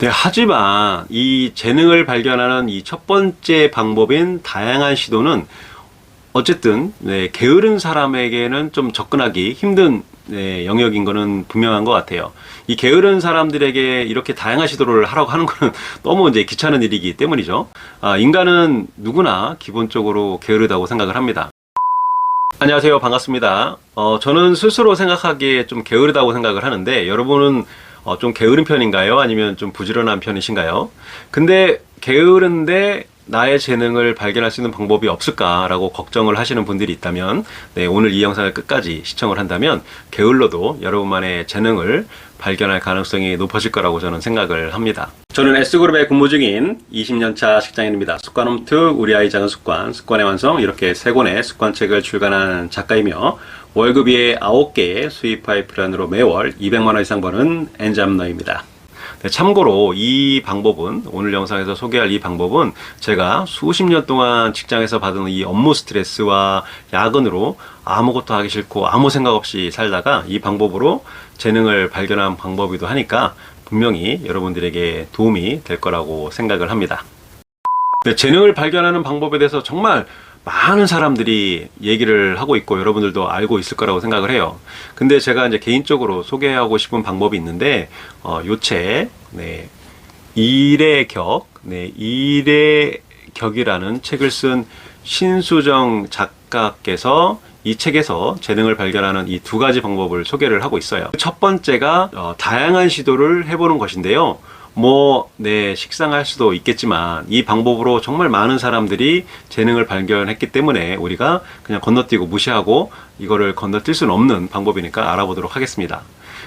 네, 하지만 이 재능을 발견하는 이 첫 번째 방법인 다양한 시도는 어쨌든 게으른 사람에게는 좀 접근하기 힘든 영역인 거는 분명한 것 같아요. 이 게으른 사람들에게 이렇게 다양한 시도를 하라고 하는 거는 너무 이제 귀찮은 일이기 때문이죠. 인간은 누구나 기본적으로 게으르다고 생각을 합니다. 안녕하세요. 반갑습니다. 저는 스스로 생각하기에 좀 게으르다고 생각을 하는데, 여러분은 좀 게으른 편인가요? 아니면 좀 부지런한 편이신가요? 근데 게으른데 나의 재능을 발견할 수 있는 방법이 없을까라고 걱정을 하시는 분들이 있다면, 오늘 이 영상을 끝까지 시청을 한다면 게을러도 여러분만의 재능을 발견할 가능성이 높아질 거라고 저는 생각을 합니다. 저는 S그룹에 근무 중인 20년차 직장인입니다. 습관홈트, 우리 아이 작은 습관, 습관의 완성, 이렇게 3권의 습관책을 출간한 작가이며, 월급이 9개 수입 파이프라인으로 매월 200만원 이상 버는 엔잡너입니다. 참고로 이 방법은, 오늘 영상에서 소개할 이 방법은 제가 수십 년 동안 직장에서 받은 이 업무 스트레스와 야근으로 아무것도 하기 싫고 아무 생각 없이 살다가 이 방법으로 재능을 발견한 방법이기도 하니까 분명히 여러분들에게 도움이 될 거라고 생각을 합니다. 재능을 발견하는 방법에 대해서 정말 많은 사람들이 얘기를 하고 있고 여러분들도 알고 있을 거라고 생각을 해요. 근데 제가 이제 개인적으로 소개하고 싶은 방법이 있는데, 요 책, 일의 격, 일의 격이라는 책을 쓴 신수정 작가께서 이 책에서 재능을 발견하는 이 2가지 방법을 소개를 하고 있어요. 첫 번째가 다양한 시도를 해보는 것인데요. 식상할 수도 있겠지만 이 방법으로 정말 많은 사람들이 재능을 발견했기 때문에 우리가 그냥 건너뛰고 무시하고 이거를 건너뛸 수는 없는 방법이니까 알아보도록 하겠습니다.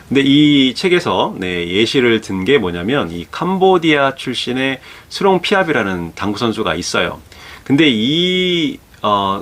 근데 이 책에서 예시를 든 게 뭐냐면, 이 캄보디아 출신의 스롱 피압이라는 당구 선수가 있어요. 근데 이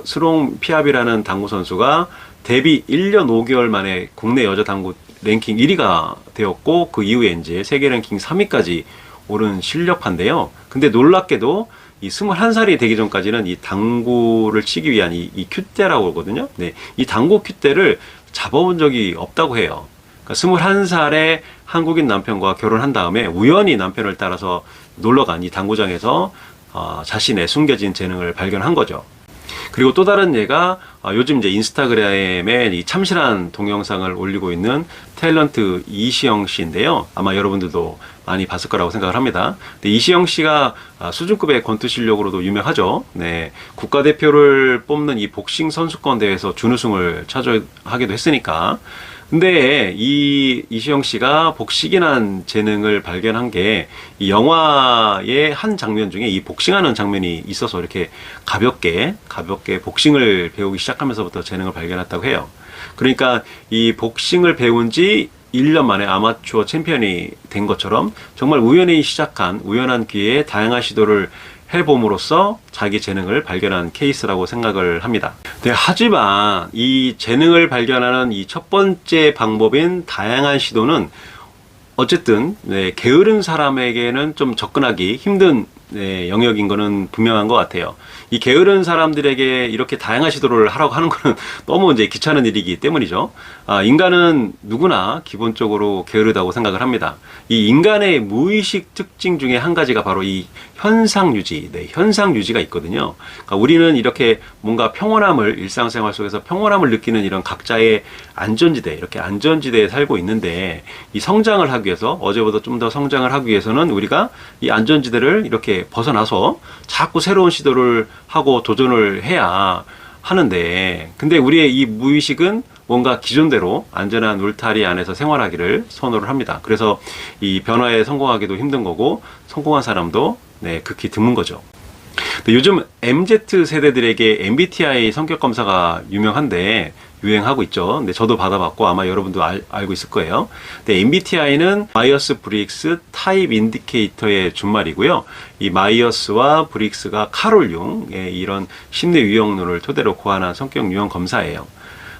스롱 피압이라는 당구 선수가 데뷔 1년 5개월 만에 국내 여자 당구 랭킹 1위가 되었고, 그 이후에 이제 세계 랭킹 3위까지 오른 실력파인데요. 근데 놀랍게도 이 21살이 되기 전까지는 이 당구를 치기 위한 이 큐대라고 하거든요. 이 당구 큐대를 잡아본 적이 없다고 해요. 그러니까 21살에 한국인 남편과 결혼한 다음에 우연히 남편을 따라서 놀러간 이 당구장에서 자신의 숨겨진 재능을 발견한 거죠. 그리고 또 다른 예가 요즘 이제 인스타그램에 이 참신한 동영상을 올리고 있는 탤런트 이시영 씨인데요. 아마 여러분들도 많이 봤을 거라고 생각을 합니다. 근데 이시영 씨가 수준급의 권투 실력으로도 유명하죠. 국가대표를 뽑는 이 복싱 선수권 대회에서 준우승을 차지하기도 했으니까. 근데 이 이시영 씨가 복식이란 재능을 발견한 게 이 영화의 한 장면 중에 이 복싱하는 장면이 있어서 이렇게 가볍게 복싱을 배우기 시작하면서부터 재능을 발견했다고 해요. 그러니까 이 복싱을 배운 지 1년 만에 아마추어 챔피언이 된 것처럼 정말 우연히 시작한 우연한 기회에 다양한 시도를 해봄으로써 자기 재능을 발견한 케이스라고 생각을 합니다. 하지만 이 재능을 발견하는 이 첫 번째 방법인 다양한 시도는 어쨌든 게으른 사람에게는 좀 접근하기 힘든 영역인 거는 분명한 것 같아요. 이 게으른 사람들에게 이렇게 다양한 시도를 하라고 하는 거는 너무 이제 귀찮은 일이기 때문이죠. 인간은 누구나 기본적으로 게으르다고 생각을 합니다. 이 인간의 무의식 특징 중에 한 가지가 바로 이 현상 유지, 현상 유지가 있거든요. 그러니까 우리는 이렇게 뭔가 평온함을, 일상생활 속에서 평온함을 느끼는 이런 각자의 안전지대, 이렇게 안전지대에 살고 있는데, 이 성장을 하기 위해서, 어제보다 좀 더 성장을 하기 위해서는 우리가 이 안전지대를 이렇게 벗어나서 자꾸 새로운 시도를 하고 도전을 해야 하는데, 근데 우리의 이 무의식은 뭔가 기존대로 안전한 울타리 안에서 생활하기를 선호를 합니다. 그래서 이 변화에 성공하기도 힘든 거고, 성공한 사람도 극히 드문 거죠. 요즘 MZ 세대들에게 MBTI 성격 검사가 유행하고 있죠. 근데 저도 받아봤고 아마 여러분도 알고 있을 거예요. 근데 MBTI는 마이어스 브릭스 타입 인디케이터의 준말이고요. 이 마이어스와 브릭스가 카롤 융의 이런 심리 유형론을 토대로 고안한 성격 유형 검사예요.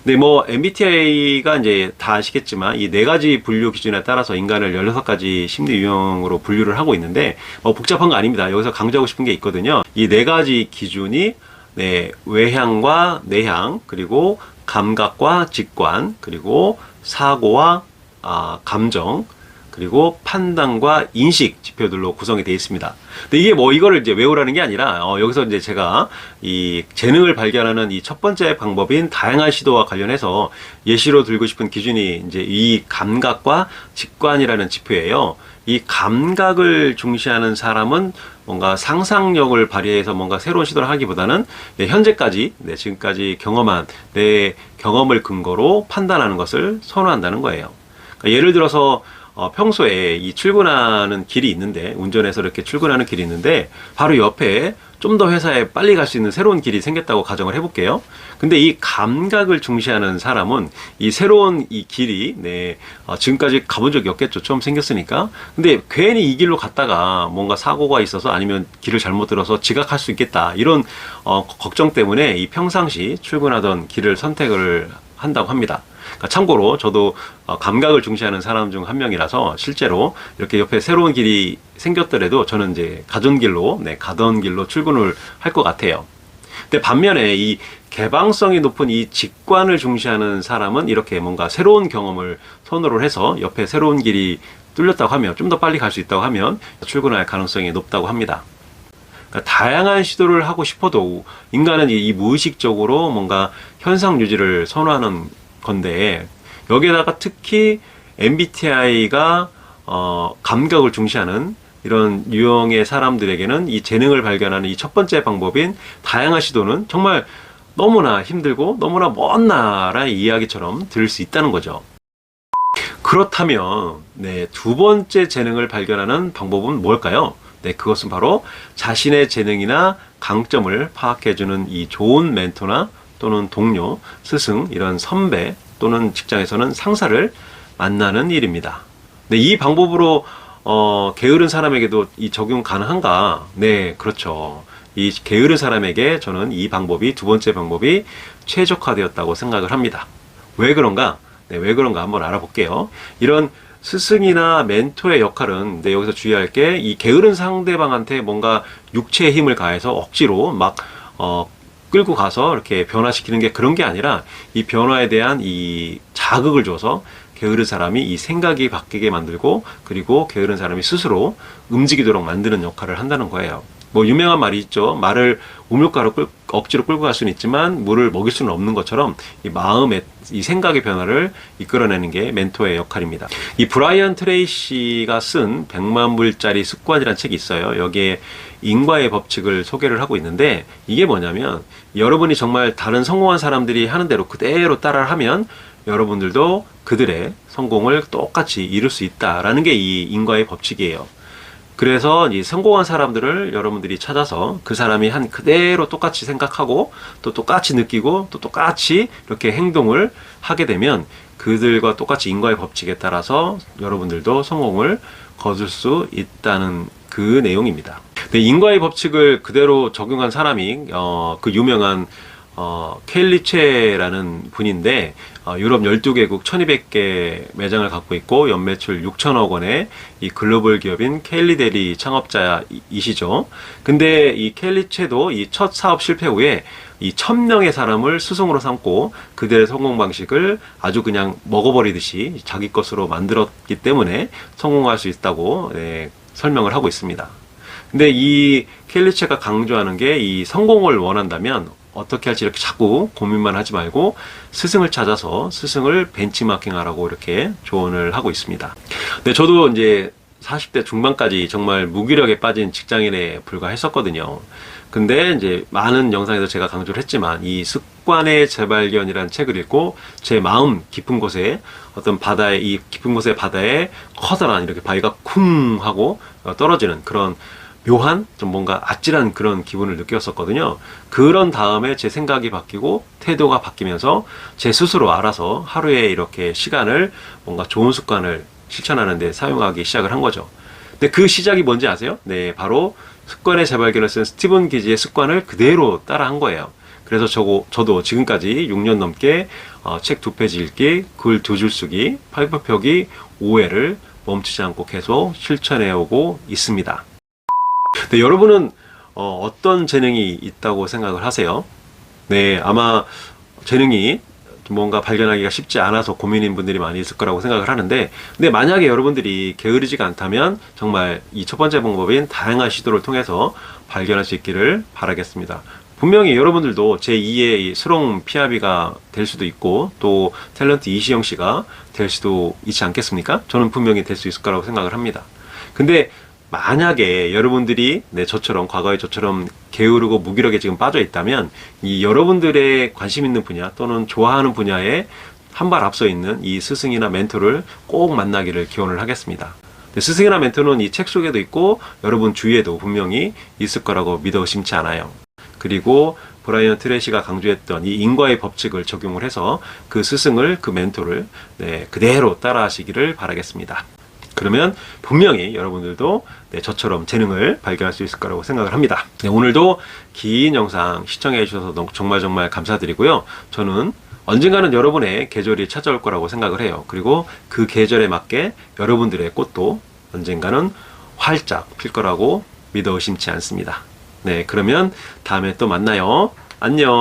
근데 MBTI가 이제 다 아시겠지만 이 4가지 분류 기준에 따라서 인간을 16가지 심리 유형으로 분류를 하고 있는데, 복잡한 거 아닙니다. 여기서 강조하고 싶은 게 있거든요. 이 4가지 기준이 외향과 내향, 그리고 감각과 직관, 그리고 사고와 감정, 그리고 판단과 인식 지표들로 구성이 되어 있습니다. 근데 이게 뭐 이거를 이제 외우라는 게 아니라 여기서 이제 제가 이 재능을 발견하는 이 첫 번째 방법인 다양한 시도와 관련해서 예시로 들고 싶은 기준이 이제 이 감각과 직관이라는 지표예요. 이 감각을 중시하는 사람은 뭔가 상상력을 발휘해서 뭔가 새로운 시도를 하기보다는 현재까지 지금까지 경험한 내 경험을 근거로 판단하는 것을 선호한다는 거예요. 그러니까 예를 들어서 평소에 이 출근하는 길이 있는데, 운전해서 이렇게 출근하는 길이 있는데 바로 옆에 좀 더 회사에 빨리 갈 수 있는 새로운 길이 생겼다고 가정을 해볼게요. 근데 이 감각을 중시하는 사람은 이 새로운 이 길이 지금까지 가본 적이 없겠죠. 처음 생겼으니까. 근데 괜히 이 길로 갔다가 뭔가 사고가 있어서 아니면 길을 잘못 들어서 지각할 수 있겠다, 이런 걱정 때문에 이 평상시 출근하던 길을 선택을 한다고 합니다. 그러니까 참고로 저도 감각을 중시하는 사람 중 한 명이라서 실제로 이렇게 옆에 새로운 길이 생겼더라도 저는 이제 가던 길로 출근을 할 것 같아요. 근데 반면에 이 개방성이 높은 이 직관을 중시하는 사람은 이렇게 뭔가 새로운 경험을 선호를 해서 옆에 새로운 길이 뚫렸다고 하면, 좀 더 빨리 갈 수 있다고 하면 출근할 가능성이 높다고 합니다. 그러니까 다양한 시도를 하고 싶어도 인간은 이 무의식적으로 뭔가 현상 유지를 선호하는 건데, 여기에다가 특히 MBTI가 감각을 중시하는 이런 유형의 사람들에게는 이 재능을 발견하는 이 첫 번째 방법인 다양한 시도는 정말 너무나 힘들고 너무나 먼 나라의 이야기처럼 들을 수 있다는 거죠. 그렇다면 두 번째 재능을 발견하는 방법은 뭘까요? 그것은 바로 자신의 재능이나 강점을 파악해주는 이 좋은 멘토나 또는 동료, 스승, 이런 선배 또는 직장에서는 상사를 만나는 일입니다. 이 방법으로 게으른 사람에게도 이 적용 가능한가? 네, 그렇죠. 이 게으른 사람에게 저는 이 방법이, 두 번째 방법이 최적화되었다고 생각을 합니다. 왜 그런가? 왜 그런가 한번 알아볼게요. 이런 스승이나 멘토의 역할은 여기서 주의할 게, 이 게으른 상대방한테 뭔가 육체의 힘을 가해서 억지로 막 끌고 가서 이렇게 변화시키는 게 그런 게 아니라, 이 변화에 대한 이 자극을 줘서 게으른 사람이 이 생각이 바뀌게 만들고, 그리고 게으른 사람이 스스로 움직이도록 만드는 역할을 한다는 거예요. 뭐 유명한 말이 있죠. 말을 우물가로 억지로 끌고 갈 수는 있지만 물을 먹일 수는 없는 것처럼, 이 마음의, 이 생각의 변화를 이끌어내는 게 멘토의 역할입니다. 이 브라이언 트레이시가 쓴 100만 불짜리 습관이라는 책이 있어요. 여기에 인과의 법칙을 소개를 하고 있는데, 이게 뭐냐면, 여러분이 정말 다른 성공한 사람들이 하는 대로 그대로 따라하면 여러분들도 그들의 성공을 똑같이 이룰 수 있다라는 게 이 인과의 법칙이에요. 그래서 이 성공한 사람들을 여러분들이 찾아서 그 사람이 한 그대로 똑같이 생각하고 또 똑같이 느끼고 또 똑같이 이렇게 행동을 하게 되면 그들과 똑같이 인과의 법칙에 따라서 여러분들도 성공을 거둘 수 있다는 그 내용입니다. 인과의 법칙을 그대로 적용한 사람이 그 유명한 켈리체라는 분인데, 유럽 12개국 1200개 매장을 갖고 있고 연매출 6천억 원의 이 글로벌 기업인 켈리데리 창업자이시죠. 근데 이 켈리체도 이 첫 사업 실패 후에 이 1000명의 사람을 스승으로 삼고 그들의 성공 방식을 아주 그냥 먹어버리듯이 자기 것으로 만들었기 때문에 성공할 수 있다고 설명을 하고 있습니다. 근데 이 켈리체가 강조하는 게, 이 성공을 원한다면 어떻게 할지 이렇게 자꾸 고민만 하지 말고 스승을 찾아서 스승을 벤치마킹하라고 이렇게 조언을 하고 있습니다. 근데 저도 이제 40대 중반까지 정말 무기력에 빠진 직장인에 불과했었거든요. 근데 이제 많은 영상에서 제가 강조를 했지만, 이 습관의 재발견이라는 책을 읽고 제 마음 깊은 곳에 어떤 바다에, 이 깊은 곳의 바다에 커다란 이렇게 바위가 쿵 하고 떨어지는 그런 묘한, 좀 뭔가 아찔한 그런 기분을 느꼈었거든요. 그런 다음에 제 생각이 바뀌고 태도가 바뀌면서 제 스스로 알아서 하루에 이렇게 시간을 뭔가 좋은 습관을 실천하는 데 사용하기 시작을 한 거죠. 근데 그 시작이 뭔지 아세요? 바로 습관의 재발견을 쓴 스티븐 기지의 습관을 그대로 따라 한 거예요. 그래서 저도 지금까지 6년 넘게 책 2페이지 읽기, 글 2줄 쓰기, 8분 펴기, 5회를 멈추지 않고 계속 실천해 오고 있습니다. 근데 여러분은 어떤 재능이 있다고 생각을 하세요? 아마 재능이 뭔가 발견하기가 쉽지 않아서 고민인 분들이 많이 있을 거라고 생각을 하는데, 근데 만약에 여러분들이 게으르지가 않다면 정말 이 첫 번째 방법인 다양한 시도를 통해서 발견할 수 있기를 바라겠습니다. 분명히 여러분들도 제2의 스롱 피아비가 될 수도 있고 또 탤런트 이시영 씨가 될 수도 있지 않겠습니까? 저는 분명히 될 수 있을 거라고 생각을 합니다. 근데 만약에 여러분들이 저처럼 과거에 저처럼 게으르고 무기력에 지금 빠져 있다면 이 여러분들의 관심 있는 분야 또는 좋아하는 분야에 한 발 앞서 있는 이 스승이나 멘토를 꼭 만나기를 기원을 하겠습니다. 스승이나 멘토는 이 책 속에도 있고 여러분 주위에도 분명히 있을 거라고 믿어 의심치 않아요. 그리고 브라이언 트레이시가 강조했던 이 인과의 법칙을 적용을 해서 그 스승을, 그 멘토를 그대로 따라 하시기를 바라겠습니다. 그러면 분명히 여러분들도 저처럼 재능을 발견할 수 있을 거라고 생각을 합니다. 오늘도 긴 영상 시청해 주셔서 정말 감사드리고요. 저는 언젠가는 여러분의 계절이 찾아올 거라고 생각을 해요. 그리고 그 계절에 맞게 여러분들의 꽃도 언젠가는 활짝 필 거라고 믿어 의심치 않습니다. 그러면 다음에 또 만나요. 안녕.